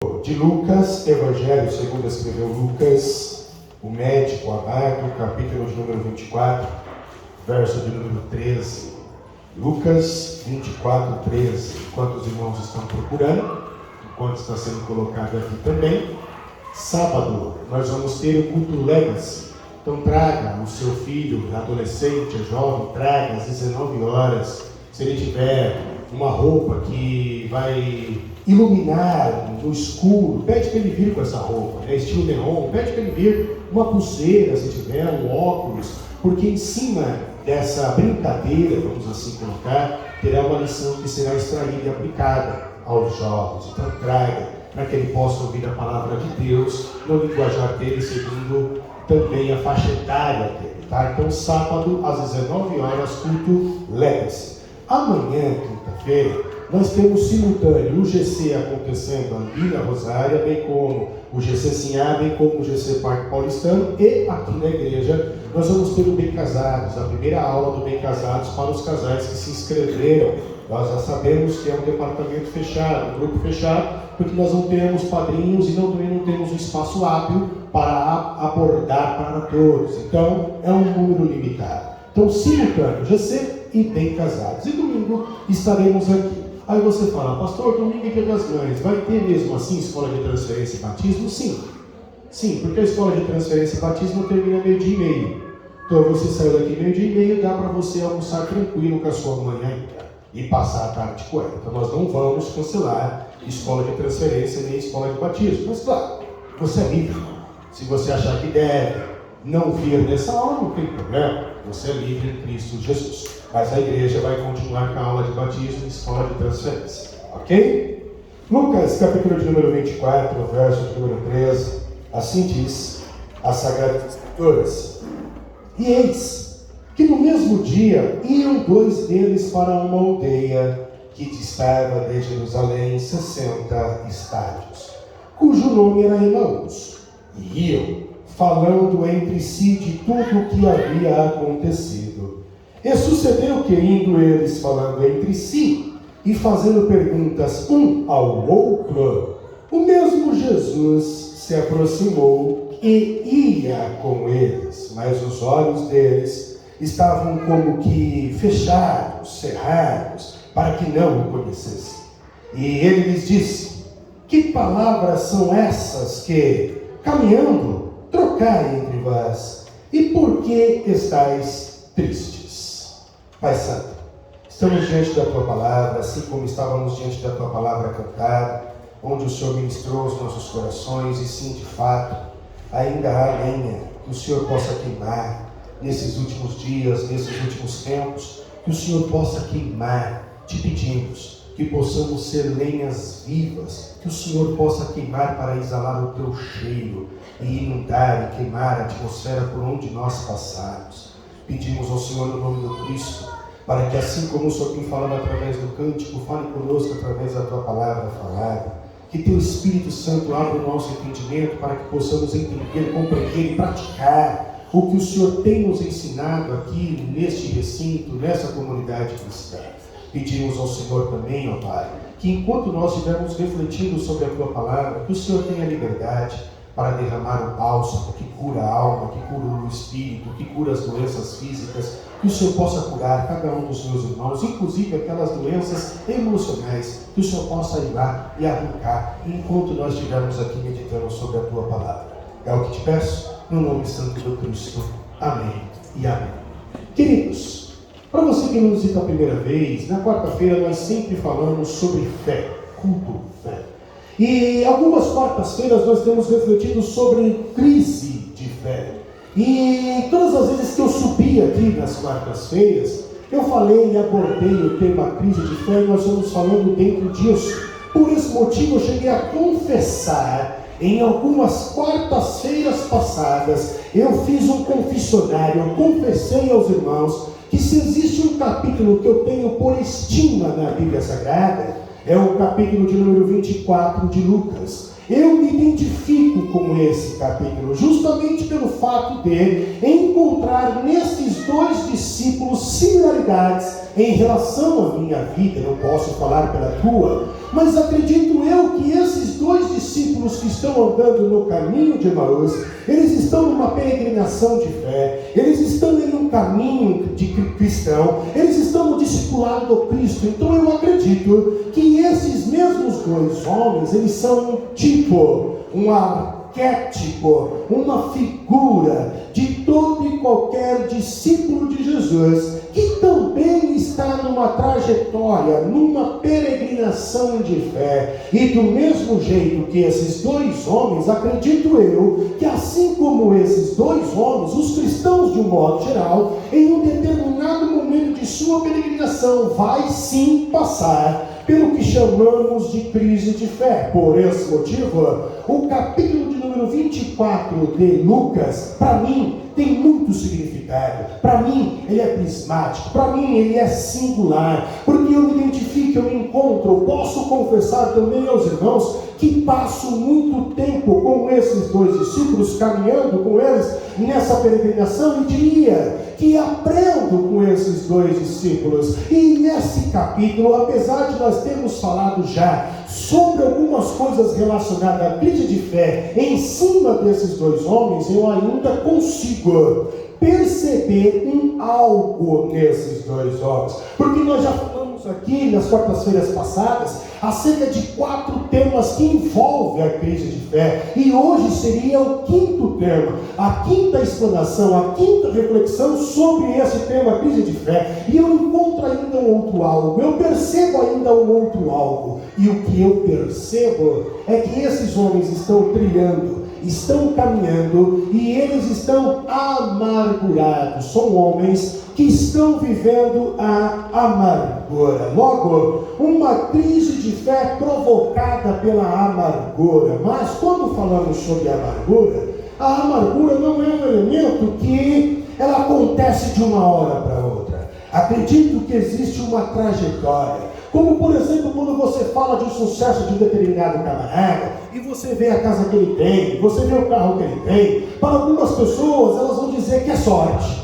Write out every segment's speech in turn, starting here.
De Lucas, Evangelho segundo escreveu Lucas, o médico amado, capítulo de número 24, verso de número 13. Lucas 24, 13. Enquanto os irmãos estão procurando, enquanto está sendo colocado aqui também, sábado nós vamos ter o culto Legacy. Então traga o seu filho, adolescente, jovem, traga às 19 horas. Se ele tiver uma roupa que vai iluminar no escuro, pede para ele vir com essa roupa, estilo neon, pede para ele vir uma pulseira, se tiver, um óculos, porque em cima dessa brincadeira, vamos assim colocar, terá uma lição que será extraída e aplicada aos jovens. Então traga, para que ele possa ouvir a palavra de Deus, no linguajar dele, segundo também a faixa etária dele, tá? Então sábado, às 19 horas, culto Legacy. Amanhã, quinta-feira, nós temos simultâneo o GC acontecendo ali na Rosária, bem como o GC Sinhá, bem como o GC Parque Paulistano, e aqui na igreja nós vamos ter o Bem Casados, a primeira aula do Bem Casados para os casais que se inscreveram. Nós já sabemos que é um departamento fechado, um grupo fechado, porque nós não temos padrinhos e também não temos um espaço hábil para abordar para todos. Então, é um número limitado. Então, simultâneo, GC e Bem Casados. E domingo estaremos aqui. Aí você fala, pastor, domingo é Dia das Mães, vai ter mesmo assim escola de transferência e batismo? Sim. Sim, porque a escola de transferência e batismo termina 12:30. Então você saiu daqui 12:30, dá para você almoçar tranquilo com a sua mãe ainda e passar a tarde com ela. Então nós não vamos cancelar escola de transferência nem escola de batismo. Mas claro, você é livre. Se você achar que deve não vir nessa aula, não tem problema. Você é livre em Cristo Jesus. Mas a igreja vai continuar com a aula de batismo e escola de transferência. Ok? Lucas, capítulo de número 24, verso de número 13. Assim diz as Sagradas Escrituras. E eis que no mesmo dia iam dois deles para uma aldeia que distava de Jerusalém 60 estádios, cujo nome era Emaús. E iam falando entre si de tudo o que havia acontecido. E sucedeu que, indo eles falando entre si e fazendo perguntas um ao outro, o mesmo Jesus se aproximou e ia com eles, mas os olhos deles estavam como que fechados, cerrados, para que não o conhecessem. E ele lhes disse: que palavras são essas que, caminhando, trocai entre vós? E por que estáis tristes? Pai Santo, estamos diante da Tua Palavra, assim como estávamos diante da Tua Palavra cantada, onde o Senhor ministrou os nossos corações, e sim, de fato, ainda há lenha que o Senhor possa queimar nesses últimos dias, nesses últimos tempos, que o Senhor possa queimar. Te pedimos que possamos ser lenhas vivas, que o Senhor possa queimar para exalar o Teu cheiro e inundar e queimar a atmosfera por onde nós passarmos. Pedimos ao Senhor no nome do Cristo, para que assim como o Senhor tem falado através do cântico, fale conosco através da Tua palavra falada, que Teu Espírito Santo abra o nosso entendimento para que possamos entender, compreender e praticar o que o Senhor tem nos ensinado aqui neste recinto, nessa comunidade cristã. Pedimos ao Senhor também, ó Pai, que enquanto nós estivermos refletindo sobre a Tua palavra, que o Senhor tenha liberdade para derramar o bálsamo que cura a alma, que cura o espírito, que cura as doenças físicas, que o Senhor possa curar cada um dos meus irmãos, inclusive aquelas doenças emocionais, que o Senhor possa ir lá e arrancar, enquanto nós estivermos aqui meditando sobre a Tua palavra. É o que te peço, no nome santo do Cristo. Amém e amém. Queridos, para você que nos visita a primeira vez, na quarta-feira nós sempre falamos sobre fé, culto, fé. E algumas quartas-feiras nós temos refletido sobre crise de fé. E todas as vezes que eu subi aqui nas quartas-feiras, eu falei e abordei o tema crise de fé, e nós estamos falando dentro disso. Por esse motivo eu cheguei a confessar, em algumas quartas-feiras passadas, eu fiz um confessionário, eu confessei aos irmãos que se existe um capítulo que eu tenho por estima na Bíblia Sagrada, é o capítulo de número 24 de Lucas. Eu me identifico com esse capítulo, justamente pelo fato de encontrar nesses dois discípulos similaridades em relação à minha vida, não posso falar pela tua, mas acredito eu que esses dois discípulos que estão andando no caminho de Emaús, eles estão numa peregrinação de fé, eles estão em um caminho de cristão, eles estão no discipulado do Cristo. Então eu acredito que esses mesmos dois homens, eles são um arquétipo, uma figura de todo e qualquer discípulo de Jesus, que também está numa trajetória, numa peregrinação de fé. E do mesmo jeito que esses dois homens, acredito eu, que assim como esses dois homens, os cristãos de um modo geral, em um determinado momento de sua peregrinação, vai sim passar pelo que chamamos de crise de fé. Por esse motivo, o capítulo de número 24 de Lucas, para mim, tem muito significado. Para mim, ele é prismático. Para mim, ele é singular. Porque eu me identifico, eu me encontro. Posso confessar também aos irmãos que passo muito tempo com esses dois discípulos, caminhando com eles nessa peregrinação, e diria que aprendo com esses dois discípulos. E nesse capítulo, apesar de nós termos falado já sobre algumas coisas relacionadas à crise de fé em cima desses dois homens, eu ainda consigo perceber algo nesses dois homens, porque nós já falamos aqui nas quartas-feiras passadas acerca de 4 temas que envolvem a crise de fé, e hoje seria o 5º tema, a 5ª explanação, a 5ª reflexão sobre esse tema, crise de fé. E eu encontro ainda um outro algo, eu percebo ainda um outro algo, e o que eu percebo é que esses homens estão trilhando, estão caminhando, e eles estão amargurados. São homens que estão vivendo a amargura. Logo, uma crise de fé provocada pela amargura. Mas quando falamos sobre a amargura não é um elemento que ela acontece de uma hora para outra. Acredito que existe uma trajetória. Como, por exemplo, quando você fala de um sucesso de um determinado camarada, e você vê a casa que ele tem, você vê o carro que ele tem, para algumas pessoas, elas vão dizer que é sorte.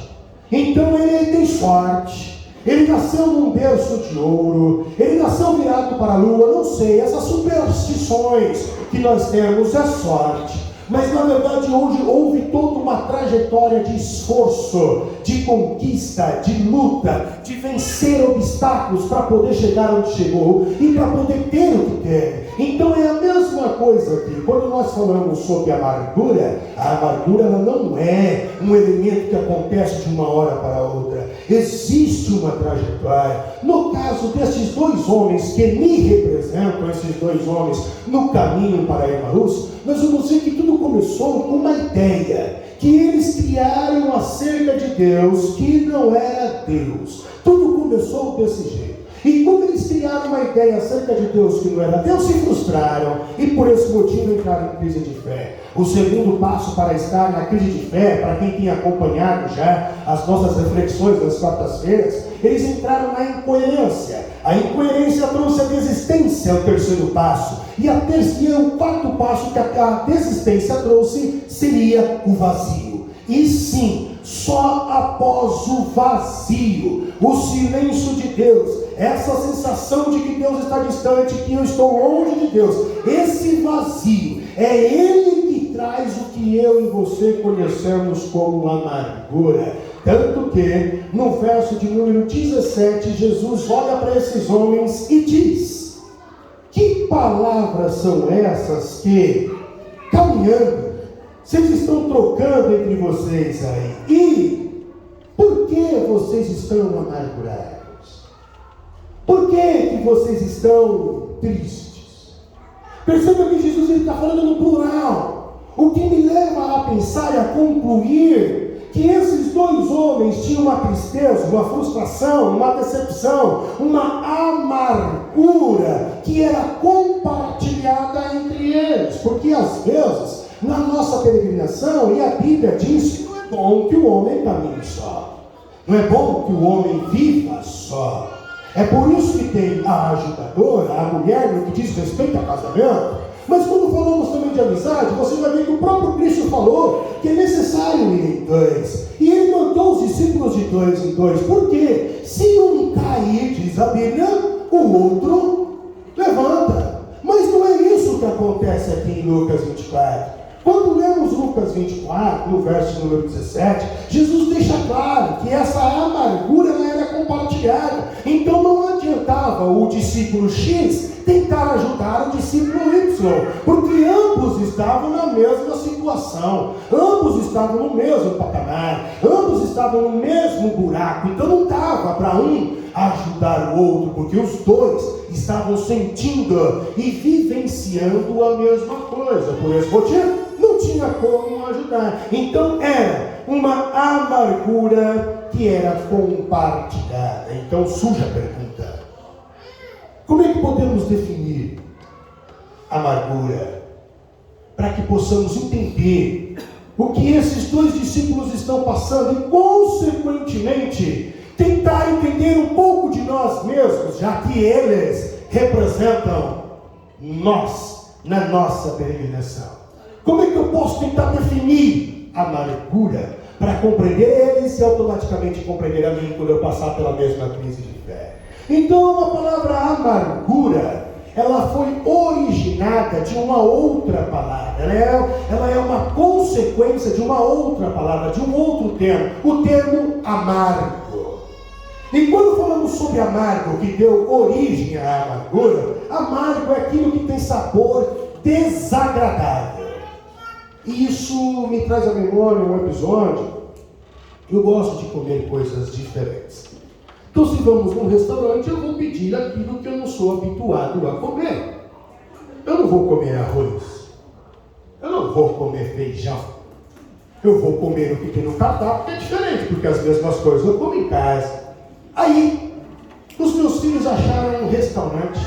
Então ele tem sorte, ele nasceu num berço de ouro, ele nasceu virado para a lua, não sei, essas superstições que nós temos é sorte. Mas na verdade hoje houve toda uma trajetória de esforço, de conquista, de luta, de vencer obstáculos para poder chegar onde chegou e para poder ter o que tem. Então é a mesma coisa aqui. Quando nós falamos sobre a amargura ela não é um elemento que acontece de uma hora para outra. Existe uma trajetória. No caso desses dois homens que me representam, esses dois homens no caminho para Emaús, nós vamos ver que tudo começou com uma ideia que eles criaram acerca de Deus, que não era Deus. Tudo começou desse jeito. E quando eles criaram uma ideia acerca de Deus que não era Deus, se frustraram e por esse motivo entraram em crise de fé. O segundo passo para estar na crise de fé, para quem tem acompanhado já as nossas reflexões das quartas-feiras, eles entraram na incoerência. A incoerência trouxe a desistência, o terceiro passo. E o 4º passo que a desistência trouxe seria o vazio. E sim, só após o vazio, o silêncio de Deus, essa sensação de que Deus está distante, que eu estou longe de Deus, esse vazio, é Ele que traz o que eu e você conhecemos como amargura. Tanto que, no verso de número 17, Jesus olha para esses homens e diz: que palavras são essas que, caminhando, vocês estão trocando entre vocês aí? E por que vocês estão amargurados? Por que vocês estão tristes? Perceba que Jesus está falando no plural, o que me leva a pensar e a concluir que esses dois homens tinham uma tristeza, uma frustração, uma decepção, uma amargura que era compartilhada entre eles, porque às vezes na nossa peregrinação, e a Bíblia diz que não é bom que o homem caminhe só, não é bom que o homem viva só. É por isso que tem a ajudadora, a mulher, no que diz respeito ao casamento. Mas quando falamos também de amizade, você vai ver que o próprio Cristo falou que é necessário ir em dois. E ele mantém mandou os discípulos de dois em dois, porque se um cair, diz a Bíblia, o outro levanta. Mas não é isso que acontece aqui em Lucas 24. Quando lemos Lucas 24, no verso número 17, Jesus deixa claro que essa amargura ela era compartilhada. Então não adiantava o discípulo X tentar ajudar o discípulo Y, porque ambos estavam na mesma situação, ambos estavam no mesmo patamar, ambos estavam no mesmo buraco. Então não dava para um ajudar o outro, porque os dois estavam sentindo e vivenciando a mesma coisa. Por esse motivo, não tinha como ajudar. Então era uma amargura que era compartilhada. Então surge a pergunta: como é que podemos definir amargura? Para que possamos entender o que esses dois discípulos estão passando e, consequentemente, tentar entender um pouco de nós mesmos, já que eles representam nós na nossa peregrinação. Como é que eu posso tentar definir amargura para compreender eles e automaticamente compreender a mim quando eu passar pela mesma crise de fé? Então a palavra amargura, ela foi originada de uma outra palavra, ela é uma consequência de uma outra palavra, de um outro termo, o termo amargo. E quando falamos sobre amargo, que deu origem à amargura, amargo é aquilo que tem sabor desagradável. E isso me traz à memória um episódio. Eu gosto de comer coisas diferentes. Então, se vamos num restaurante, eu vou pedir aquilo que eu não sou habituado a comer. Eu não vou comer arroz. Eu não vou comer feijão. Eu vou comer o que tem no cardápio, que é diferente, porque as mesmas coisas eu como em casa. Aí, os meus filhos acharam um restaurante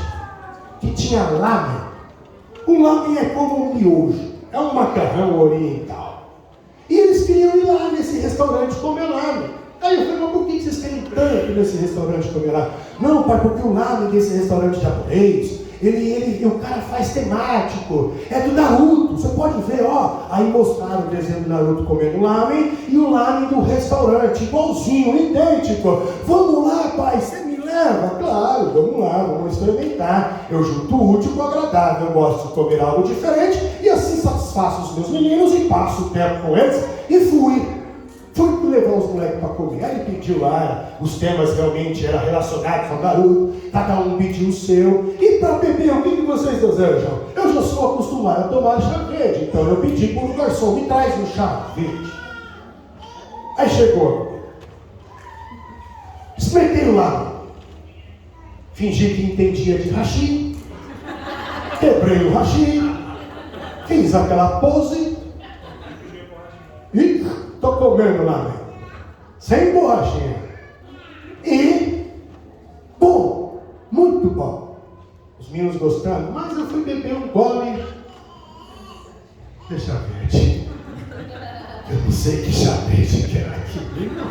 que tinha lamen. O lamen é como um miojo, é um macarrão oriental. E eles queriam ir lá nesse restaurante comer lamen. Aí eu falei: mas por que vocês querem tanto nesse restaurante comer lamen? Não, pai, porque o lamen desse restaurante japonês, o cara faz temático, é do Naruto, você pode ver, ó. Aí mostraram o desenho do Naruto comendo lamen e o lamen do restaurante, igualzinho, idêntico. Vamos lá, pai, você me leva? Claro, vamos lá, vamos experimentar. Eu junto o útil com o agradável, eu gosto de comer algo diferente e assim satisfaço os meus meninos e passo o tempo com eles. E fui levar os moleques para comer. Aí ele pediu lá, os temas realmente eram relacionados ao Naruto, cada um pediu o seu. E para beber, o que vocês desejam? Eu já sou acostumado a tomar chá verde, então eu pedi para o garçom: me traz um chá verde. Aí chegou, experimentei lá, fingi que entendia de hashi, quebrei o hashi, fiz aquela pose e estou comendo lá, sem borrachinha. E bom, muito bom. Os meninos gostando, mas eu fui beber um gole de chá verde. Eu não sei que chá verde que era aquilo.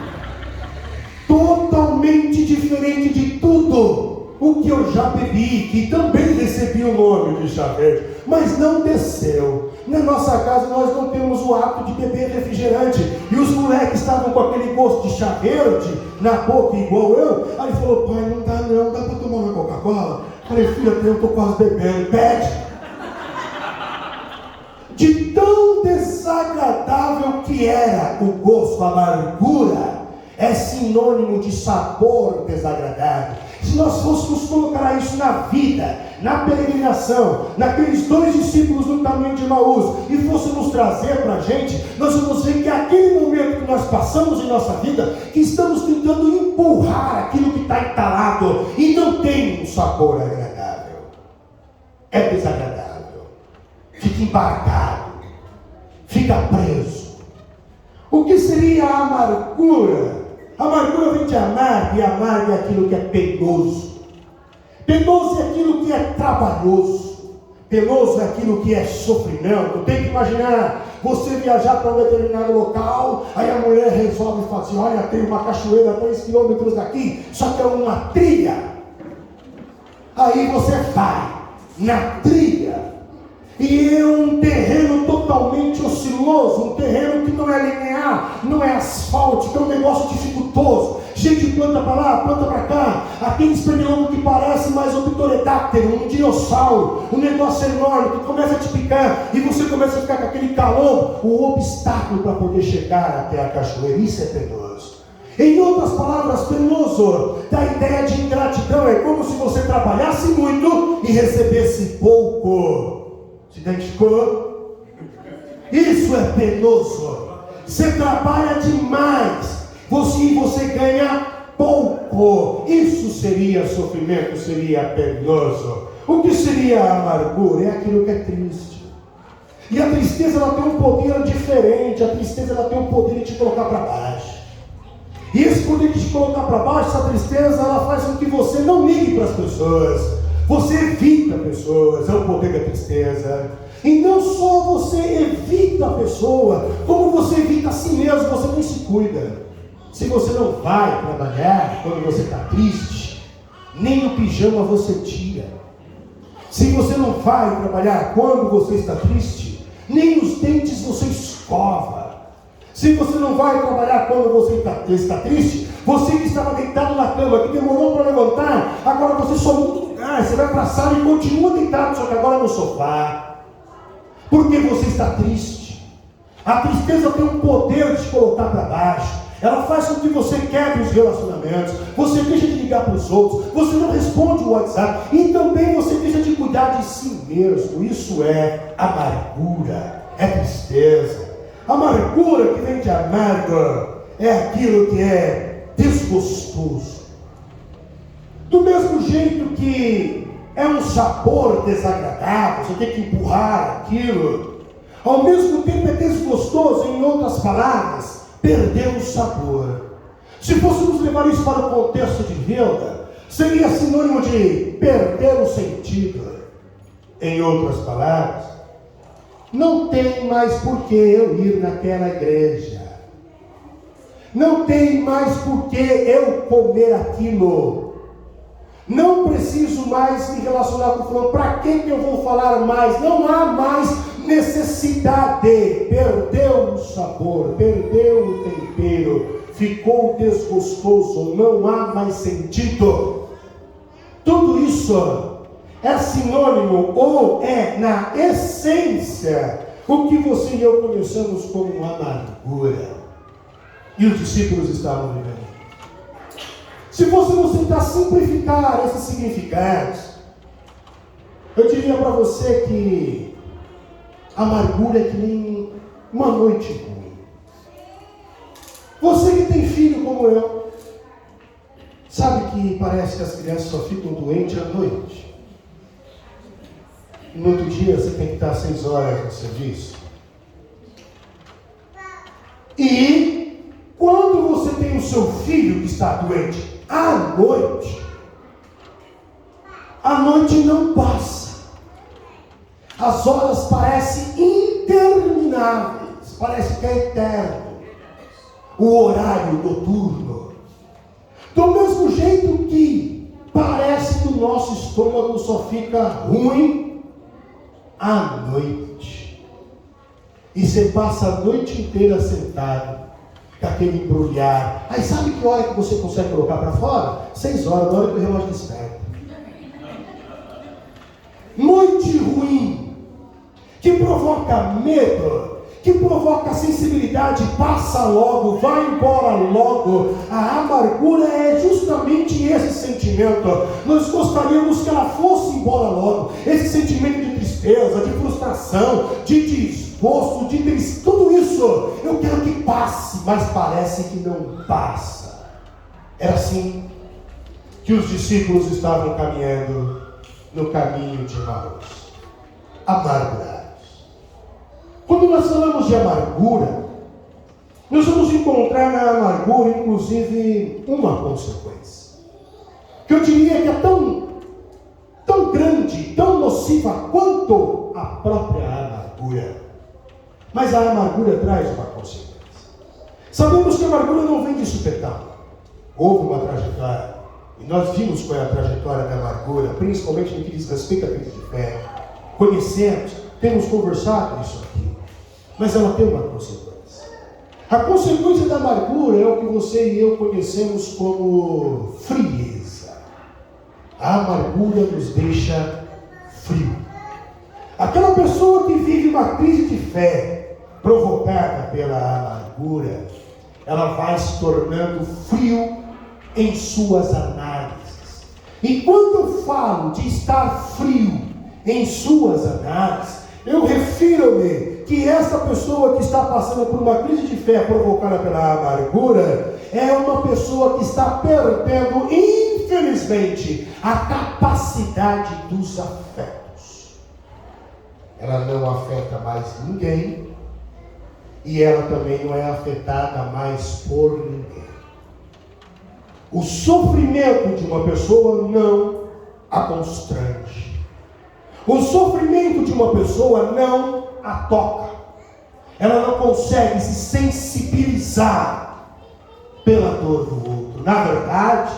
Totalmente diferente de tudo o que eu já bebi, que também recebi o nome de chá verde, mas não desceu. Na nossa casa nós não temos o hábito de beber refrigerante, e os moleques estavam com aquele gosto de chá verde na boca igual eu. Aí ele falou: pai, não dá para tomar uma Coca-Cola? Falei: filha, eu estou quase bebendo, pede. De tão desagradável que era o gosto, a amargura é sinônimo de sabor desagradável. Se nós fôssemos colocar isso na vida, na peregrinação, naqueles dois discípulos no caminho de Emaús, e fôssemos trazer para a gente, nós vamos ver que aquele momento que nós passamos em nossa vida, que estamos tentando empurrar aquilo que está entalado e não tem um sabor agradável, é desagradável, fica embarcado, fica preso. O que seria a amargura? A amargura vem de amargo, e amargo é aquilo que é penoso. Penoso é aquilo que é trabalhoso. Penoso é aquilo que é sofrimento. Tem que imaginar você viajar para um determinado local, aí a mulher resolve falar assim: olha, tem uma cachoeira a 3 quilômetros daqui, só que é uma trilha. Aí você vai na trilha, e é um terreno totalmente totalmente osciloso, um terreno que não é linear, não é asfáltico, é um negócio dificultoso, cheio de planta para lá, planta para cá, aqueles pernilongos que parecem mais um pterodáctilo, um dinossauro, um negócio enorme que começa a te picar e você começa a ficar com aquele calor, o obstáculo para poder chegar até a cachoeira. Isso é penoso. Em outras palavras, penoso da ideia de ingratidão é como se você trabalhasse muito e recebesse pouco. Se identificou? Isso é penoso. Você trabalha demais, você ganha pouco. Isso seria sofrimento, seria penoso. O que seria a amargura? É aquilo que é triste. E a tristeza, ela tem um poder diferente. A tristeza, ela tem o poder de te colocar para baixo. E esse poder de te colocar para baixo, essa tristeza, ela faz com que você não ligue para as pessoas. Você evita pessoas, é o poder da tristeza. E não só você evita a pessoa, como você evita a si mesmo, você nem se cuida. Se você não vai trabalhar quando você está triste, nem o pijama você tira. Se você não vai trabalhar quando você está triste, nem os dentes você escova. Se você não vai trabalhar quando você está triste, você que estava deitado na cama, que demorou para levantar, agora você só muda de lugar, você vai para a sala e continua deitado, só que agora no sofá. Porque você está triste. A tristeza tem um poder de te colocar para baixo. Ela faz com que você quebre os relacionamentos, você deixa de ligar para os outros, você não responde o WhatsApp, e também você deixa de cuidar de si mesmo. Isso é amargura, é tristeza. Amargura que vem de amargo é aquilo que é desgostoso. Do mesmo jeito que é um sabor desagradável, você tem que empurrar aquilo, ao mesmo tempo é desgostoso. Em outras palavras, perdeu o sabor. Se fôssemos levar isso para o contexto de vida, seria sinônimo de perder o sentido. Em outras palavras, não tem mais por que eu ir naquela igreja. Não tem mais por que eu comer aquilo. Não preciso mais me relacionar com o fulano. Para que eu vou falar mais? Não há mais necessidade. Perdeu o sabor, perdeu o tempero, ficou desgostoso, não há mais sentido. Tudo isso é sinônimo, ou é na essência, o que você e eu conhecemos como amargura. E os discípulos estavam vivendo. Se fôssemos tentar simplificar esses significados, eu diria para você que amargura é que nem uma noite ruim. Você que tem filho como eu, sabe que parece que as crianças só ficam doentes à noite. No outro dia você tem que estar 6 horas no serviço. E quando você tem o seu filho que está doente à noite, a noite não passa. As horas parecem intermináveis, parece que é eterno. O horário noturno. Do mesmo jeito que parece que o nosso estômago só fica ruim à noite. E você passa a noite inteira sentado, com aquele embrulhar. Aí sabe que hora que você consegue colocar para fora? 6 horas, na hora que o relógio desperta. Noite ruim, que provoca medo, que provoca sensibilidade, passa logo, vai embora logo. A amargura é justamente esse sentimento. Nós gostaríamos que ela fosse embora logo. Esse sentimento de tristeza, de frustração, de desgosto, de tristeza, tudo isso eu quero que passe, mas parece que não passa. Era assim que os discípulos estavam caminhando no caminho de Emaús, amargurados. Quando nós falamos de amargura, nós vamos encontrar na amargura, inclusive, uma consequência, que eu diria que é tão grande, tão nociva quanto a própria amargura. Mas a amargura traz uma consequência. Sabemos que a amargura não vem de supetão. Houve uma trajetória, e nós vimos qual é a trajetória da amargura, principalmente no que diz respeito à crise de fé. Conhecemos, temos conversado isso aqui. mas ela tem uma consequência. A consequência da amargura é o que você e eu conhecemos como frieza. A amargura nos deixa frio. Aquela pessoa que vive uma crise de fé provocada pela amargura, ela vai se tornando frio em suas análises. E quando eu falo de estar frio em suas análises, eu refiro-me que essa pessoa que está passando por uma crise de fé provocada pela amargura é uma pessoa que está perdendo, infelizmente, a capacidade dos afetos. Ela não afeta mais ninguém e ela também não é afetada mais por ninguém. O sofrimento de uma pessoa não a constrange. O sofrimento de uma pessoa não a toca. Ela não consegue se sensibilizar pela dor do outro. Na verdade,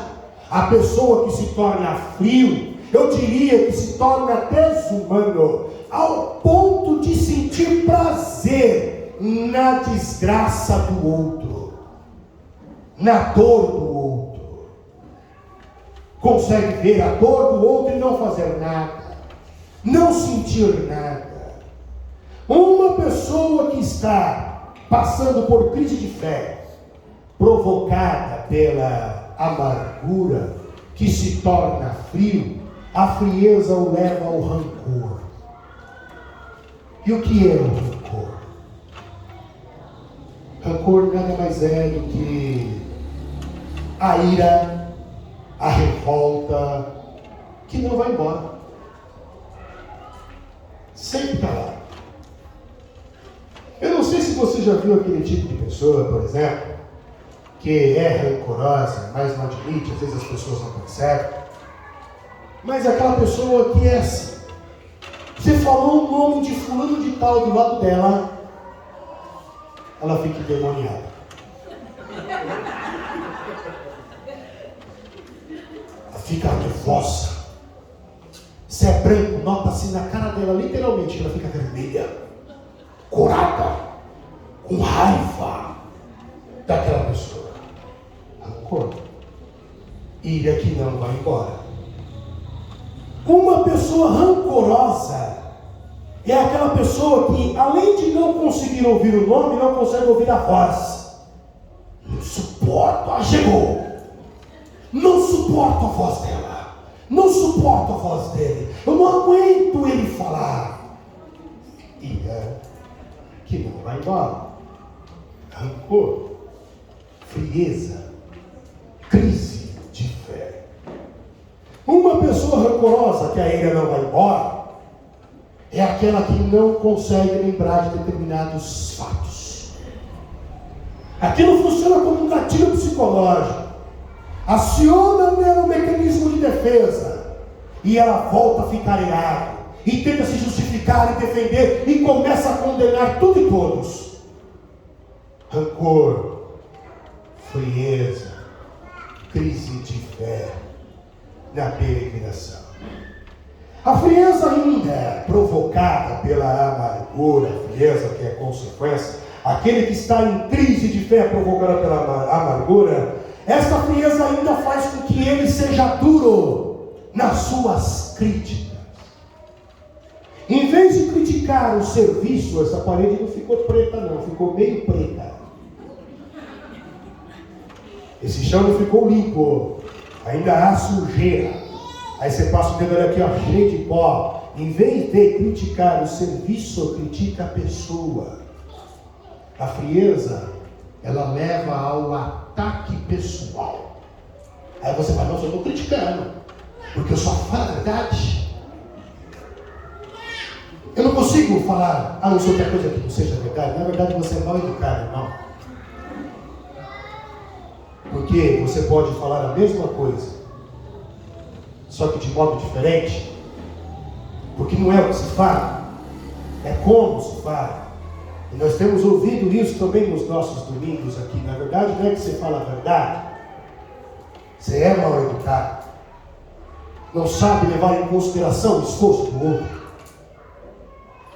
a pessoa que se torna frio, eu diria que se torna desumano, ao ponto de sentir prazer na desgraça do outro, na dor do outro. Consegue ver a dor do outro e não fazer nada, não sentir nada. Uma pessoa que está passando por crise de fé, provocada pela amargura, que se torna frio, a frieza o leva ao rancor. E o que é o rancor? Rancor nada mais é do que a ira, a revolta, que não vai embora. Sempre está lá. Eu não sei se você já viu aquele tipo de pessoa, por exemplo, que é rancorosa, mas não admite, às vezes as pessoas não percebem. Mas aquela pessoa que é assim. Você falou o nome de fulano de tal do lado dela, ela fica endemoniada. Ela fica nervosa. Se é branco, nota-se na cara dela, literalmente, que ela fica vermelha, corada, com raiva daquela pessoa. Rancor. Ira que não vai embora. Uma pessoa rancorosa é aquela pessoa que, além de não conseguir ouvir o nome, não consegue ouvir a voz. Não suporto, chegou. Não suporto a voz dela. Não suporto a voz dele. Eu não aguento ele falar. Ira que não vai embora. Rancor, frieza, crise de fé. Uma pessoa rancorosa que a ira não vai embora é aquela que não consegue lembrar de determinados fatos. Aquilo funciona como um gatilho psicológico. Aciona nela um mecanismo de defesa e ela volta a ficar irada e tenta se justificar e defender e começa a condenar tudo e todos. Rancor, frieza, crise de fé na peregrinação. A frieza ainda é provocada pela amargura, a frieza que é consequência, aquele que está em crise de fé provocada pela amargura, essa frieza ainda faz com que ele seja duro nas suas críticas. Em vez de criticar o serviço, essa parede não ficou preta não, ficou meio preta. Esse chão não ficou limpo, ainda há sujeira. Aí você passa o dedo ali aqui, ó, cheio de pó. Em vez de criticar o serviço, critica a pessoa. A frieza, ela leva ao ataque pessoal. Aí você fala, nossa, eu estou criticando, porque eu só falo a verdade. Eu não consigo falar, não sei outra coisa que não seja verdade. Na verdade, você é mal educado, irmão. Porque você pode falar a mesma coisa, só que de modo diferente. Porque não é o que se fala, é como se fala. E nós temos ouvido isso também nos nossos domingos aqui. Na verdade, não é que você fala a verdade, você é mal educado, não sabe levar em consideração o esforço do outro.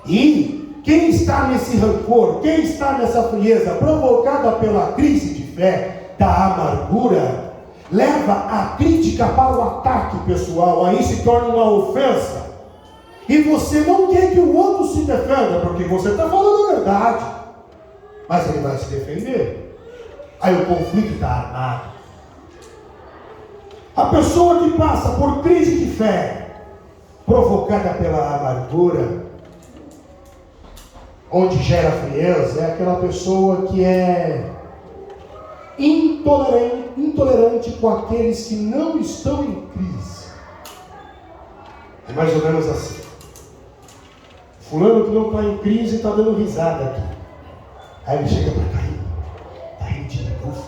E quem está nesse rancor, quem está nessa frieza provocada pela crise de fé, da amargura, leva a crítica para o ataque pessoal, aí se torna uma ofensa. E você não quer que o outro se defenda, porque você está falando a verdade, mas ele vai se defender. Aí o conflito está armado. A pessoa que passa por crise de fé, provocada pela amargura, onde gera frieza, é aquela pessoa que é intolerante com aqueles que não estão em crise. É mais ou menos assim. Fulano que não está em crise está dando risada aqui. Aí ele chega para cá, está rindo de novo.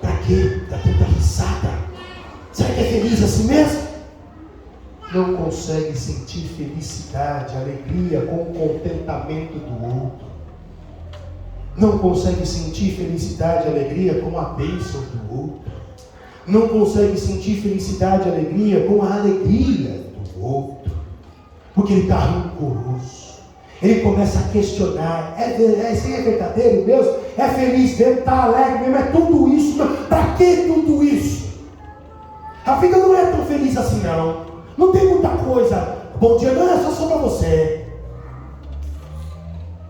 Para quê? Dá tanta risada. Será que é feliz assim mesmo? Não consegue sentir felicidade, alegria com o contentamento do outro. Não consegue sentir felicidade e alegria com a bênção do outro. Não consegue sentir felicidade e alegria com a alegria do outro. Porque ele está rancoroso. Ele começa a questionar. Isso é verdadeiro mesmo? É feliz mesmo? Está alegre mesmo? É tudo isso? Para que tudo isso? A vida não é tão feliz assim não. Não tem muita coisa. Bom dia não é só para você.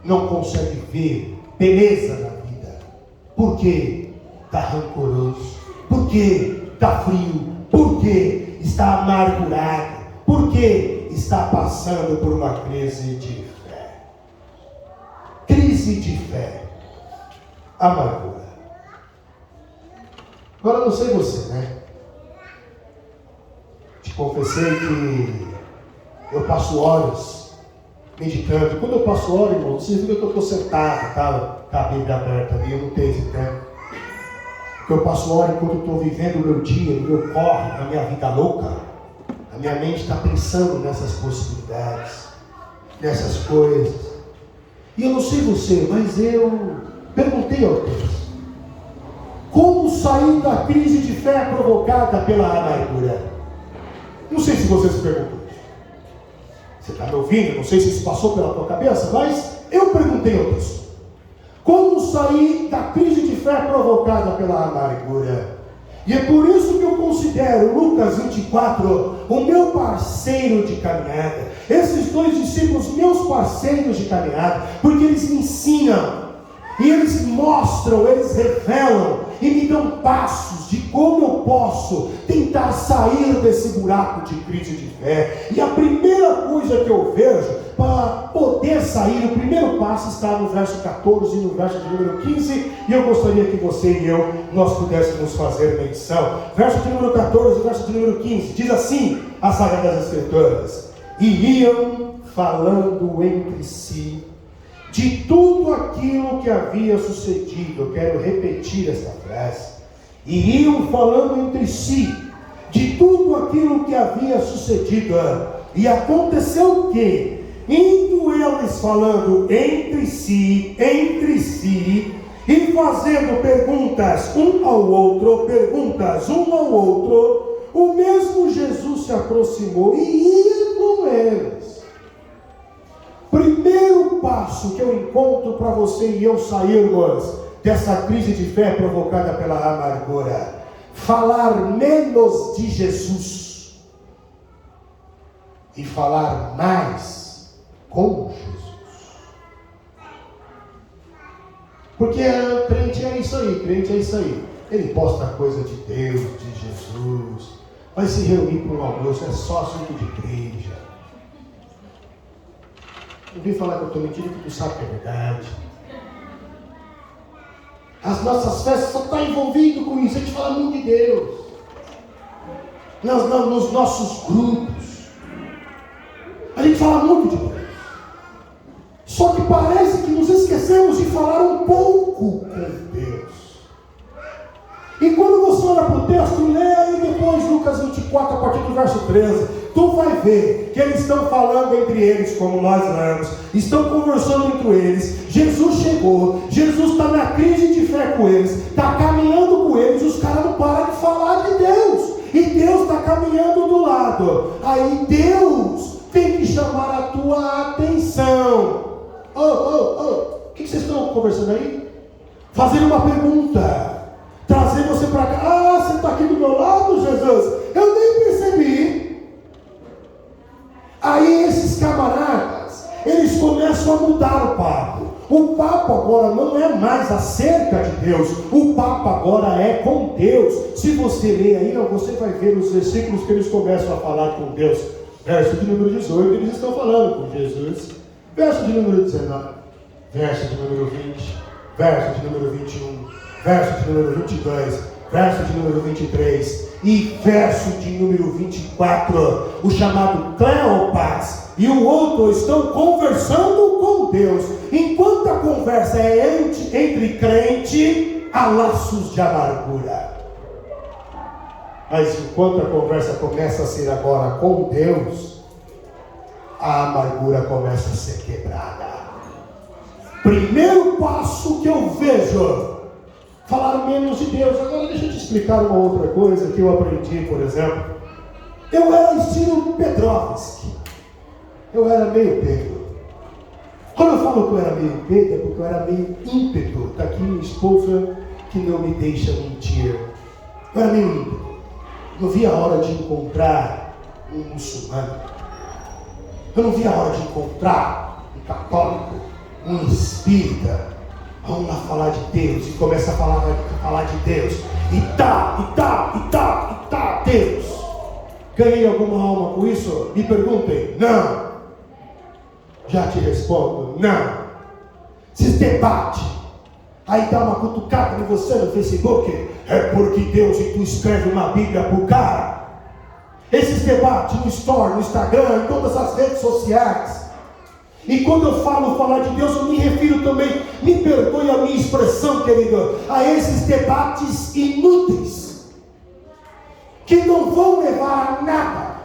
Não consegue ver beleza na vida. Por quê? Está rancoroso. Por quê? Está frio. Por quê? Está amargurado. Por quê? Está passando por uma crise de fé. Crise de fé. Amargura. Agora não sei você, né? Te confessei que eu passo horas meditando. Quando eu passo horas, irmão, vocês viram que eu estou sentado, tá? Com a Bíblia aberta ali, eu não tenho esse tempo. Porque eu passo horas enquanto eu estou vivendo o meu dia, o meu corre, a minha vida louca. A minha mente está pensando nessas possibilidades, nessas coisas. E eu não sei você, mas eu perguntei ao Deus: como sair da crise de fé provocada pela amargura? Não sei se você se perguntou isso. Você está me ouvindo? Não sei se isso passou pela tua cabeça, mas eu perguntei ao Deus: como sair da crise de fé provocada pela amargura? E é por isso que eu considero Lucas 24 o meu parceiro de caminhada. Esses dois discípulos, meus parceiros de caminhada, porque eles me ensinam, e eles mostram, eles revelam, e me dão passos de como eu posso tentar sair desse buraco de crise de fé. E a primeira coisa que eu vejo para poder sair, o primeiro passo está no verso 14 e no verso de número 15, e eu gostaria que você e eu, nós pudéssemos fazer menção. Verso de número 14 e verso de número 15, diz assim a Sagradas Escrituras: e iam falando entre si de tudo aquilo que havia sucedido. Eu quero repetir esta frase. E iam falando entre si de tudo aquilo que havia sucedido. E aconteceu o quê? Indo eles falando entre si, e fazendo perguntas um ao outro, o mesmo Jesus se aproximou e ia com eles. Primeiro passo que eu encontro para você e eu sairmos dessa crise de fé provocada pela amargura: falar menos de Jesus e falar mais com Jesus. Porque crente é isso aí. Ele posta coisa de Deus, de Jesus, vai se reunir para um almoço, é só assunto de igreja. Não vem falar que eu estou mentindo, que tu sabe que é verdade. As nossas festas só estão envolvidas com isso. A gente fala muito de Deus nos nossos grupos. A gente fala muito de Deus. Só que parece que nos esquecemos de falar um pouco com Deus. E quando você olha para o texto, lê aí depois Lucas 24, a partir do verso 13, tu vai ver que eles estão falando entre eles, como nós lemos, estão conversando entre eles. Jesus chegou, Jesus está na crise de fé com eles, está caminhando com eles, os caras não param de falar de Deus, e Deus está caminhando do lado. Aí Deus tem que chamar a tua atenção. O que vocês estão conversando aí? Fazer uma pergunta, trazer você para cá. Você está aqui do meu lado, Jesus? Eu nem percebi. Aí esses camaradas, eles começam a mudar o papo. O papo agora não é mais acerca de Deus, o papo agora é com Deus. Se você ler aí, você vai ver os versículos que eles começam a falar com Deus. Verso de número 18, eles estão falando com Jesus. Verso de número 19, verso de número 20, verso de número 21, verso de número 22, verso de número 23 e verso de número 24. O chamado Cleopas e o outro estão conversando com Deus. Enquanto a conversa é entre crente, há laços de amargura. Mas enquanto a conversa começa a ser agora com Deus, a amargura começa a ser quebrada. Primeiro passo que eu vejo, falar menos de Deus. Agora deixa eu te explicar uma outra coisa que eu aprendi, por exemplo. Eu era estilo Petrovski. Eu era meio Pedro. Quando eu falo que eu era meio Pedro, é porque eu era meio ímpeto. Está aqui minha esposa que não me deixa mentir. Eu era meio ímpeto. Não via a hora de encontrar um muçulmano. Eu não via a hora de encontrar um católico, um espírita. Vamos lá falar de Deus. E começa a falar de Deus. E tá, Deus. Ganhei alguma alma com isso? Me perguntem. Não. Já te respondo. Não. Se debate. Aí dá uma cutucada em você no Facebook. É porque Deus, e tu escreve uma Bíblia pro cara. Esses debates no Store, no Instagram, em todas as redes sociais. E quando eu falar de Deus, eu me refiro também, me perdoe a minha expressão, querido, a esses debates inúteis, que não vão levar a nada.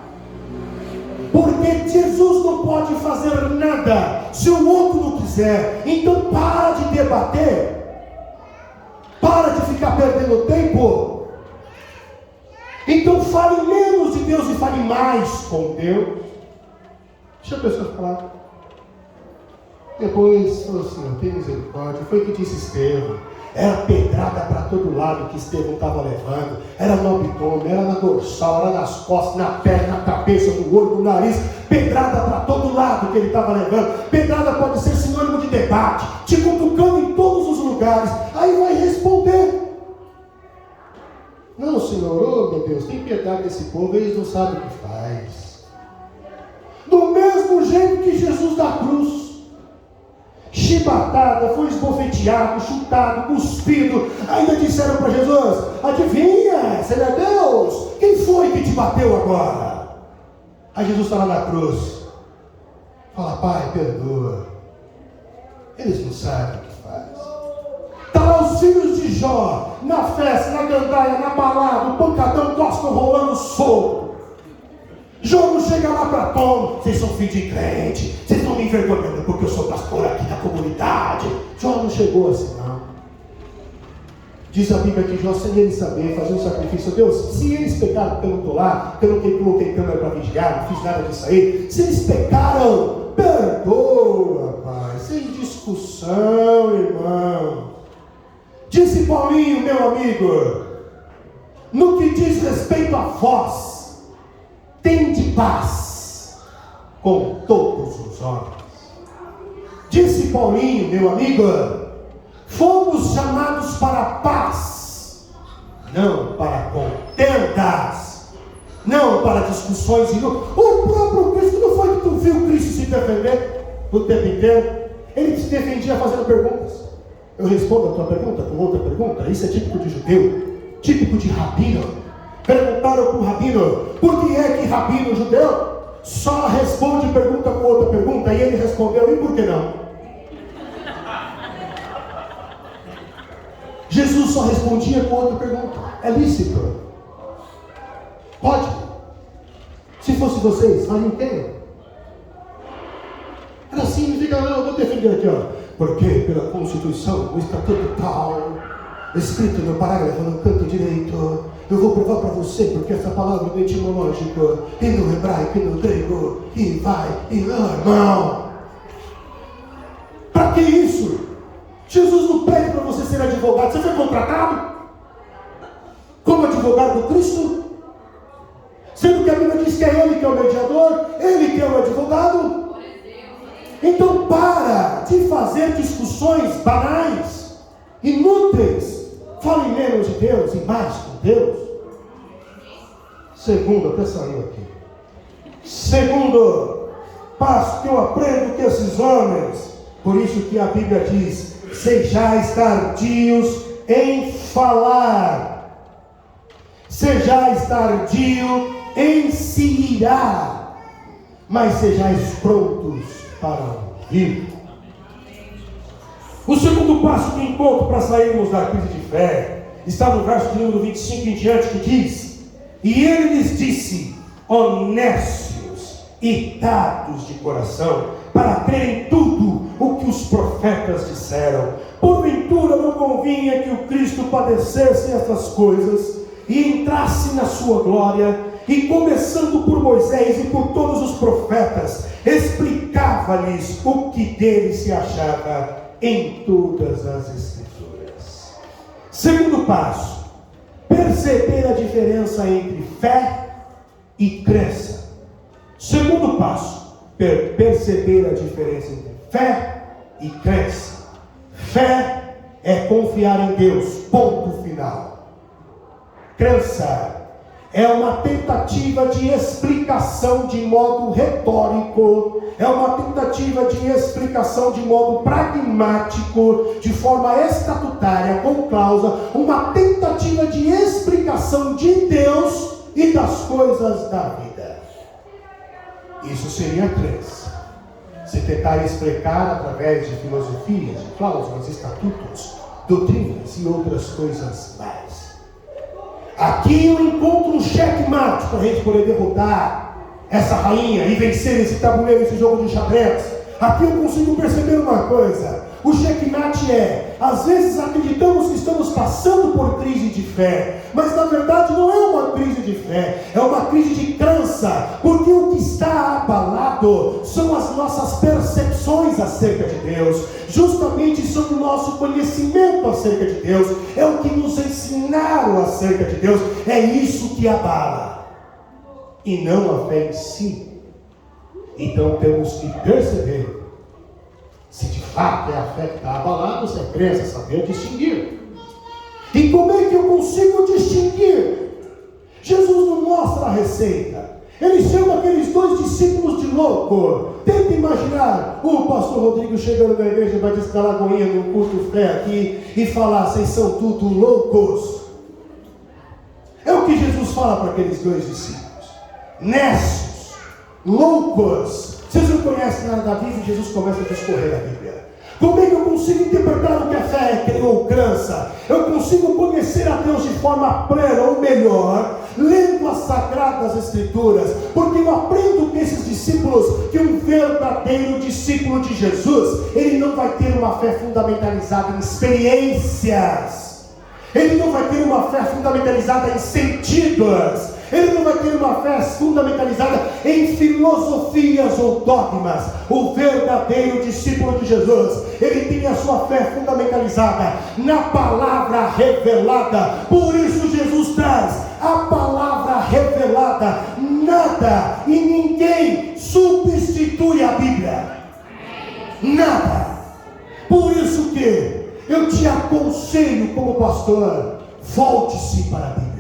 Porque Jesus não pode fazer nada se o outro não quiser. Então para de debater. Para de ficar perdendo tempo. Então fale menos de Deus e fale mais com Deus. Deixa a pessoa falar. Depois falou assim, tem misericórdia. Foi o que disse Estevão. Era pedrada para todo lado que Estevão estava levando. Era no abdômen, era na dorsal, era nas costas, na perna, na cabeça, no olho, no nariz. Pedrada para todo lado que ele estava levando. Pedrada pode ser sinônimo de debate, te cutucando em todos os lugares. Aí vai responder. Não, Senhor, oh meu Deus, tem piedade desse povo, eles não sabem o que faz. Do mesmo jeito que Jesus da cruz, chibatada, foi esbofeteado, chutado, cuspido. Ainda disseram para Jesus, adivinha, você não é Deus? Quem foi que te bateu agora? Aí Jesus está lá na cruz. Fala, Pai, perdoa. Eles não sabem o que faz. Está lá os filhos de Jó, na festa, na gandaia, na balada, o pancadão, Costa rolando solto. Jó não chega lá para Tom, vocês são filhos de crente, vocês estão me envergonhando porque eu sou pastor aqui na comunidade. Jó não chegou assim não. Diz a Bíblia que Jó, sem ele saber, fazer um sacrifício. Deus, se eles pecaram, porque eu não estou lá, que eu não coloquei câmera para vigiar, não fiz nada disso aí. Se eles pecaram, perdoa, Pai, sem discussão, irmão. Disse Paulinho, meu amigo, no que diz respeito a vós, tende paz com todos os homens. Disse Paulinho, meu amigo, fomos chamados para a paz, não para contendas, não para discussões inúteis. O próprio Cristo, não foi que tu viu Cristo se defender o tempo inteiro? Ele se defendia fazendo perguntas. Eu respondo a tua pergunta com outra pergunta. Isso é típico de judeu, típico de rabino. Perguntaram para o rabino, por que é que rabino judeu só responde pergunta com outra pergunta? E ele respondeu, e por que não? Jesus só respondia com outra pergunta. É lícito? Pode? Se fosse vocês, fariam o quê? Era assim, fica, eu vou defender aqui, ó. Porque pela Constituição, o Estatuto tal, escrito no parágrafo no canto direito, eu vou provar para você, porque essa palavra é etimológico, e no hebraico, e no grego, e vai, e não, irmão. Para que isso? Jesus não pede para você ser advogado. Você foi contratado como advogado do Cristo? Sendo que a Bíblia diz que é Ele que é o mediador, Ele que é o advogado. Então para de fazer discussões banais, inúteis. Fale menos de Deus e mais com Deus. Segundo, até saiu aqui. Segundo passo que eu aprendo com esses homens. Por isso que a Bíblia diz: sejais tardios em falar, sejais tardio em se irar, mas sejais prontos para ouvir. O segundo passo que encontro para sairmos da crise de fé está no verso de número 25 em diante, que diz: e ele lhes disse, honestos e tardos de coração, para crerem tudo o que os profetas disseram. Porventura não convinha que o Cristo padecesse estas coisas e entrasse na sua glória. E começando por Moisés e por todos os profetas, explicava-lhes o que dele se achava em todas as Escrituras. Segundo passo, perceber a diferença entre fé e crença. Segundo passo, perceber a diferença entre fé e crença. Fé é confiar em Deus, ponto final. Crença é uma tentativa de explicação de modo retórico, é uma tentativa de explicação de modo pragmático, de forma estatutária, com cláusula, uma tentativa de explicação de Deus e das coisas da vida. Isso seria crença. Se tentar explicar através de filosofias, de cláusulas, estatutos, doutrinas e outras coisas mais. Aqui eu encontro um checkmate para a gente poder derrotar essa rainha e vencer esse tabuleiro, esse jogo de xadrez. Aqui eu consigo perceber uma coisa: o checkmate é, às vezes acreditamos que estamos passando por crise de fé, mas na verdade não é uma crise de fé, é uma crise de crença, porque o que está abalado são as nossas percepções acerca de Deus, justamente sobre o nosso conhecimento acerca de Deus, é o que nos ensinaram acerca de Deus, é isso que abala, e não a fé em si. Então temos que perceber se de fato é a fé que está abalada, se é crença, saber distinguir. E como é que eu consigo distinguir? Jesus não mostra a receita. Ele chama aqueles 2 discípulos de louco. Tenta imaginar o pastor Rodrigo chegando na igreja Batista da Lagoinha, no culto fé aqui, e falar: vocês são tudo loucos. É o que Jesus fala para aqueles 2 discípulos. Necios, loucos. Vocês não conhecem nada da Bíblia, e Jesus começa a discorrer a Bíblia. Como é que eu consigo interpretar o que a fé é ou crença? Eu consigo conhecer a Deus de forma plena, ou melhor, lendo as Sagradas Escrituras, porque eu aprendo com esses discípulos que um verdadeiro discípulo de Jesus, ele não vai ter uma fé fundamentalizada em experiências, ele não vai ter uma fé fundamentalizada em sentidos, ele não vai ter uma fé fundamentalizada em filosofias ou dogmas. O verdadeiro discípulo de Jesus, ele tem a sua fé fundamentalizada na palavra revelada. Por isso Jesus traz a palavra revelada. Nada e ninguém substitui a Bíblia. Nada. Por isso que eu te aconselho como pastor, volte-se para a Bíblia.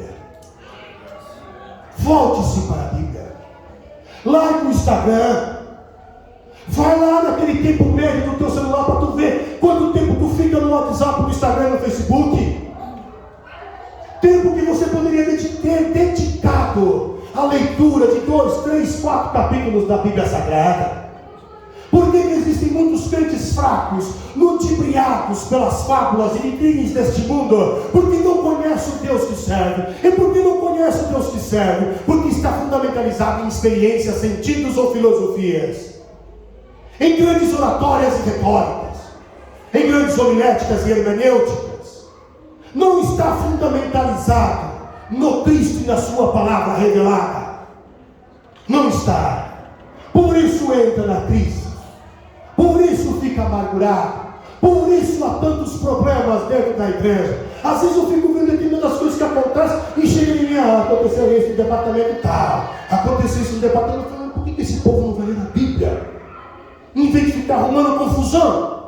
Volte-se para a Bíblia. Larga o Instagram. Vai lá naquele tempo médio do teu celular para tu ver quanto tempo tu fica no WhatsApp, no Instagram, no Facebook. Tempo que você poderia ter dedicado à leitura de 2, 3, 4 capítulos da Bíblia Sagrada. Por que existem muitos crentes fracos, ludibriados pelas fábulas e intrigas deste mundo? Porque não conhece o Deus que serve. E por que não conhece o Deus que serve? Porque está fundamentalizado em experiências, sentidos ou filosofias, em grandes oratórias e retóricas, em grandes homiléticas e hermenêuticas. Não está fundamentalizado no Cristo e na sua palavra revelada. Não está. Por isso entra na crise. Por isso fica amargurado. isso há tantos problemas dentro da igreja. Às vezes eu fico vendo aqui muitas coisas que acontecem e chega em mim, aconteceu isso no departamento tal, aconteceu isso no departamento tal. Por que esse povo não vai ler a Bíblia? Em vez de ficar arrumando confusão.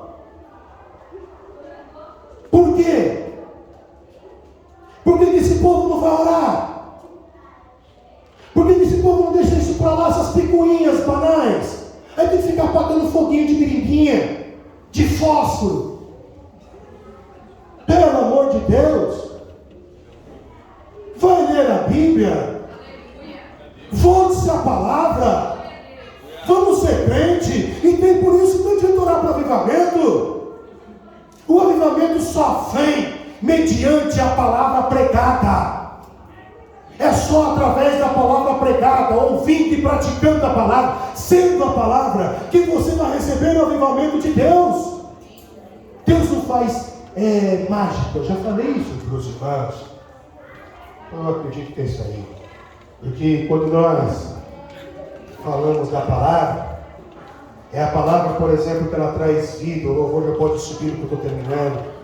Por quê? Por que esse povo não vai orar? Por que esse povo não deixa isso para lá, essas picuinhas banais? Aí tem que ficar apagando foguinho de beringuinha, de fósforo. Pelo amor de Deus, vai ler a Bíblia, volte-se a palavra, vamos ser crente, e tem por isso que não adianta orar para o avivamento. O avivamento só vem mediante a palavra pregada. É só através da palavra pregada, ouvindo e praticando a palavra, sendo a palavra, que você vai receber o avivamento de Deus. Deus não faz mágica. Eu já falei isso para os irmãos. Eu acredito que é isso aí. Porque quando nós falamos da palavra, é a palavra, por exemplo, que ela traz vida. O louvor já pode subir, porque eu estou terminando.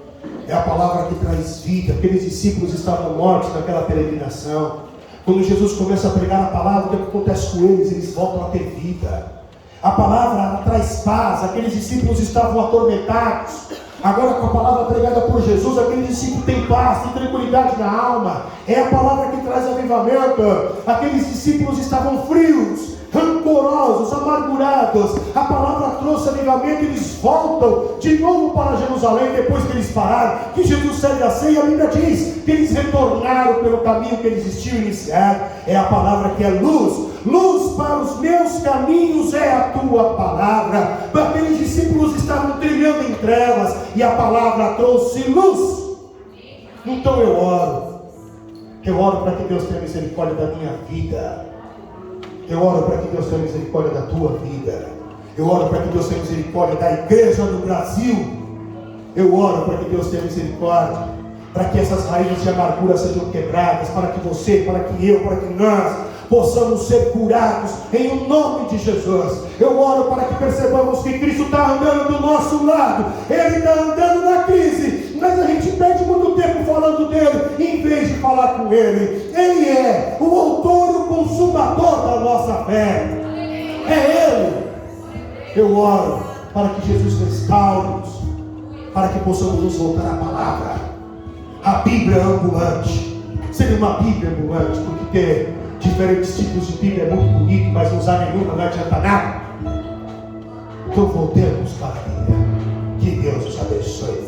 É a palavra que traz vida. Aqueles discípulos estavam mortos naquela peregrinação. Quando Jesus começa a pregar a palavra, o que acontece com eles? Eles voltam a ter vida. A palavra ela traz paz. Aqueles discípulos estavam atormentados. Agora, com a palavra pregada por Jesus, aquele discípulo tem paz, tem tranquilidade na alma. É a palavra que traz avivamento. Aqueles discípulos estavam frios, rancorosos, amargurados. A palavra trouxe avivamento e eles voltam de novo para Jerusalém depois que eles pararam, que Jesus serve a ceia. A Bíblia diz que eles retornaram pelo caminho que eles tinham iniciado. É a palavra que é luz. Luz para os meus caminhos é a tua palavra. Aqueles discípulos estavam trilhando em trevas e a palavra trouxe luz. Então eu oro para que Deus tenha misericórdia da minha vida. Eu oro para que Deus tenha misericórdia da tua vida. Eu oro para que Deus tenha misericórdia da igreja do Brasil. Eu oro para que Deus tenha misericórdia, para que essas raízes de amargura sejam quebradas, para que você, para que eu, para que nós possamos ser curados em nome de Jesus. Eu oro para que percebamos que Cristo está andando do nosso lado. Ele está andando na crise, mas a gente perde muito tempo falando dele, em vez de falar com ele. Ele é o autor e o consumador da nossa fé. É ele. Eu oro para que Jesus restaure-nos, para que possamos nos voltar à palavra. A Bíblia ambulante. Seria uma Bíblia ambulante, porque ter diferentes tipos de Bíblia é muito bonito, mas não usar nenhuma não adianta nada. Então voltemos para a Bíblia. Que Deus os abençoe.